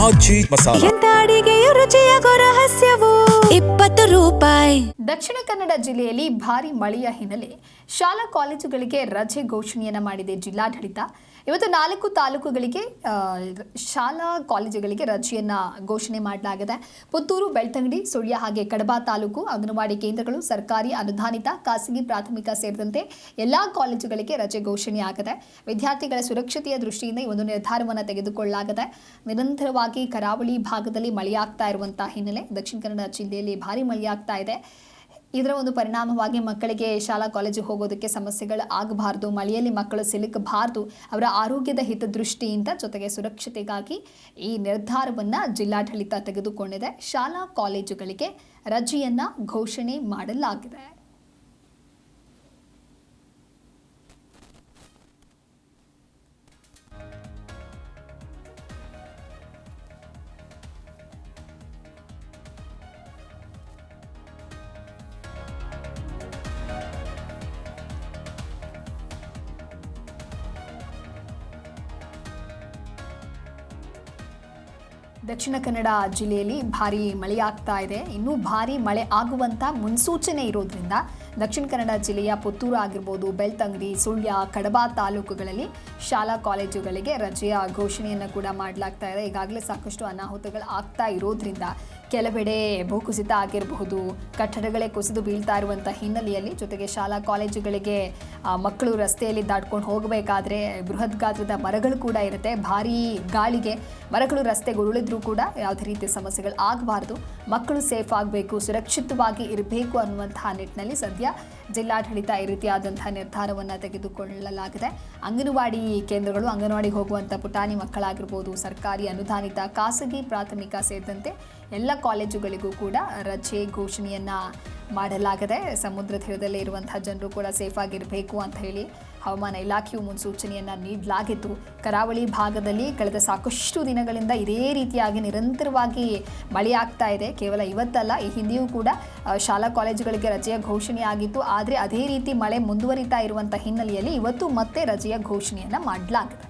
ಆಚಿ ಮಸಾಲ. ಎಂತ ಅಡಿಗೆಯ ರುಚಿಯಾಗೋ ರಹಸ್ಯವು 20 ರೂಪಾಯಿ. ದಕ್ಷಿಣ ಕನ್ನಡ ಜಿಲ್ಲೆಯಲ್ಲಿ ಭಾರಿ ಮಳೆಯ ಹಿನ್ನೆಲೆ ಶಾಲಾ ಕಾಲೇಜುಗಳಿಗೆ ರಜೆ ಘೋಷಣೆಯನ್ನು ಮಾಡಿದೆ ಜಿಲ್ಲಾಡಳಿತ. ಇವತ್ತು 4 ತಾಲೂಕುಗಳಿಗೆ ಶಾಲಾ ಕಾಲೇಜುಗಳಿಗೆ ರಜೆಯನ್ನು ಘೋಷಣೆ ಮಾಡಲಾಗಿದೆ. ಪುತ್ತೂರು, ಬೆಳ್ತಂಗಡಿ, ಸುಳ್ಯ ಹಾಗೆ ಕಡಬ ತಾಲೂಕು ಅಂಗನವಾಡಿ ಕೇಂದ್ರಗಳು, ಸರ್ಕಾರಿ ಅನುದಾನಿತ ಖಾಸಗಿ ಪ್ರಾಥಮಿಕ ಸೇರಿದಂತೆ ಎಲ್ಲ ಕಾಲೇಜುಗಳಿಗೆ ರಜೆ ಘೋಷಣೆಯಾಗಿದೆ. ವಿದ್ಯಾರ್ಥಿಗಳ ಸುರಕ್ಷತೆಯ ದೃಷ್ಟಿಯಿಂದ ಈ ಒಂದು ನಿರ್ಧಾರವನ್ನು ತೆಗೆದುಕೊಳ್ಳಲಾಗಿದೆ. ನಿರಂತರವಾಗಿ ಕರಾವಳಿ ಭಾಗದಲ್ಲಿ ಮಳೆಯಾಗ್ತಾ ಇರುವಂತಹ ಹಿನ್ನೆಲೆ ದಕ್ಷಿಣ ಕನ್ನಡ ಜಿಲ್ಲೆಯಲ್ಲಿ ಭಾರಿ ಮಳೆಯಾಗ್ತಾ ಇದೆ. ಇದರ ಒಂದು ಪರಿಣಾಮವಾಗಿ ಮಕ್ಕಳಿಗೆ ಶಾಲಾ ಕಾಲೇಜು ಹೋಗೋದಕ್ಕೆ ಸಮಸ್ಯೆಗಳು ಆಗಬಾರ್ದು, ಮಳೆಯಲ್ಲಿ ಮಕ್ಕಳು ಸಿಲುಕಬಾರ್ದು, ಅವರ ಆರೋಗ್ಯದ ಹಿತದೃಷ್ಟಿಯಿಂದ ಜೊತೆಗೆ ಸುರಕ್ಷತೆಗಾಗಿ ಈ ನಿರ್ಧಾರವನ್ನು ಜಿಲ್ಲಾಡಳಿತ ತೆಗೆದುಕೊಂಡಿದೆ. ಶಾಲಾ ಕಾಲೇಜುಗಳಿಗೆ ರಜೆಯನ್ನು ಘೋಷಣೆ ಮಾಡಲಾಗಿದೆ. ದಕ್ಷಿಣ ಕನ್ನಡ ಜಿಲ್ಲೆಯಲ್ಲಿ ಭಾರಿ ಮಳೆಯಾಗ್ತಾ ಇದೆ. ಇನ್ನೂ ಭಾರಿ ಮಳೆ ಆಗುವಂಥ ಮುನ್ಸೂಚನೆ ಇರೋದ್ರಿಂದ ದಕ್ಷಿಣ ಕನ್ನಡ ಜಿಲ್ಲೆಯ ಪುತ್ತೂರು ಆಗಿರ್ಬೋದು, ಬೆಳ್ತಂಗಡಿ, ಸುಳ್ಯ, ಕಡಬ ತಾಲೂಕುಗಳಲ್ಲಿ ಶಾಲಾ ಕಾಲೇಜುಗಳಿಗೆ ರಜೆಯ ಘೋಷಣೆಯನ್ನು ಕೂಡ ಮಾಡಲಾಗ್ತಾ ಇದೆ. ಈಗಾಗಲೇ ಸಾಕಷ್ಟು ಅನಾಹುತಗಳು ಆಗ್ತಾ ಇರೋದ್ರಿಂದ ಕೆಲವೆಡೆ ಭೂಕುಸಿತ ಆಗಿರಬಹುದು, ಕಟ್ಟಡಗಳೇ ಕುಸಿದು ಬೀಳ್ತಾ ಇರುವಂಥ ಹಿನ್ನೆಲೆಯಲ್ಲಿ ಜೊತೆಗೆ ಶಾಲಾ ಕಾಲೇಜುಗಳಿಗೆ ಮಕ್ಕಳು ರಸ್ತೆಯಲ್ಲಿ ದಾಟ್ಕೊಂಡು ಹೋಗಬೇಕಾದ್ರೆ ಬೃಹತ್ ಗಾತ್ರದ ಮರಗಳು ಕೂಡ ಇರುತ್ತೆ. ಭಾರೀ ಗಾಳಿಗೆ ಮರಗಳು ರಸ್ತೆಗೆ ಉರುಳಿದ್ರೂ ಕೂಡ ಯಾವುದೇ ರೀತಿಯ ಸಮಸ್ಯೆಗಳು ಆಗಬಾರ್ದು, ಮಕ್ಕಳು ಸೇಫ್ ಆಗಬೇಕು, ಸುರಕ್ಷಿತವಾಗಿ ಇರಬೇಕು ಅನ್ನುವಂತಹ ನಿಟ್ಟಿನಲ್ಲಿ ಸದ್ಯ ಜಿಲ್ಲಾಡಳಿತ ಈ ರೀತಿಯಾದಂತಹ ನಿರ್ಧಾರವನ್ನು ತೆಗೆದುಕೊಳ್ಳಲಾಗಿದೆ. ಅಂಗನವಾಡಿ ಕೇಂದ್ರಗಳು, ಅಂಗನವಾಡಿಗೆ ಹೋಗುವಂಥ ಪುಟಾಣಿ ಮಕ್ಕಳಾಗಿರ್ಬೋದು, ಸರ್ಕಾರಿ ಅನುದಾನಿತ ಖಾಸಗಿ ಪ್ರಾಥಮಿಕ ಸೇರಿದಂತೆ ಎಲ್ಲ ಕಾಲೇಜುಗಳಿಗೂ ಕೂಡ ರಜೆ ಘೋಷಣೆಯನ್ನು ಮಾಡಲಾಗಿದೆ. ಸಮುದ್ರ ತೀರದಲ್ಲೇ ಇರುವಂತಹ ಜನರು ಕೂಡ ಸೇಫ್ ಆಗಿರಬೇಕು ಅಂತ ಹೇಳಿ ಹವಾಮಾನ ಇಲಾಖೆಯು ಮುನ್ಸೂಚನೆಯನ್ನು ನೀಡಲಾಗಿತ್ತು. ಕರಾವಳಿ ಭಾಗದಲ್ಲಿ ಕಳೆದ ಸಾಕಷ್ಟು ದಿನಗಳಿಂದ ಇದೇ ರೀತಿಯಾಗಿ ನಿರಂತರವಾಗಿ ಮಳೆಯಾಗ್ತಾ ಇದೆ. ಕೇವಲ ಇವತ್ತಲ್ಲ, ಈ ಹಿಂದೆಯೂ ಕೂಡ ಶಾಲಾ ಕಾಲೇಜುಗಳಿಗೆ ರಜೆಯ ಘೋಷಣೆ ಆಗಿತ್ತು. ಆದರೆ ಅದೇ ರೀತಿ ಮಳೆ ಮುಂದುವರಿತಾ ಇರುವಂಥ ಹಿನ್ನೆಲೆಯಲ್ಲಿ ಇವತ್ತು ಮತ್ತೆ ರಜೆಯ ಘೋಷಣೆಯನ್ನು ಮಾಡಲಾಗಿದೆ.